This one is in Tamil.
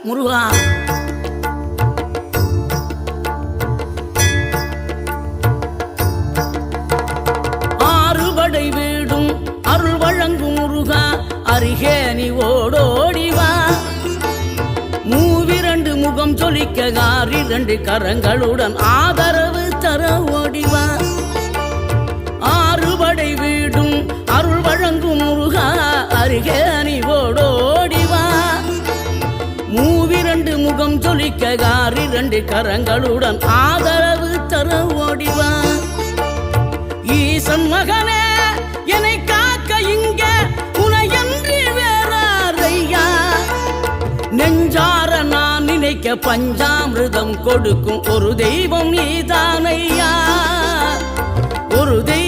முருகா. ஆறுபடை வீடும் அருள் வழங்கும் முருகா, அருகே நீ ஓடோடிவா. மூவிரண்டு முகம் சொலிக்க ஆறிரண்டு கரங்களுடன் ஆதரவு தர ஓடிவா. ஆறுபடை வீடும் அருள் வழங்கும் முருகா, அருகே நீ ஓடோடிவா. மூவிரண்டு முகம் சொலிக்க ஆறிரண்டு கரங்களுடன் ஆதரவு தர ஓடிவா. ஈசன் மகனே என்னை காக்க இங்க உனையன்றி வேறாரையா. நெஞ்சார நான் நினைக்க பஞ்சாமிர்தம் கொடுக்கும் ஒரு தெய்வம் நீதானையா. ஒரு தெய்வம்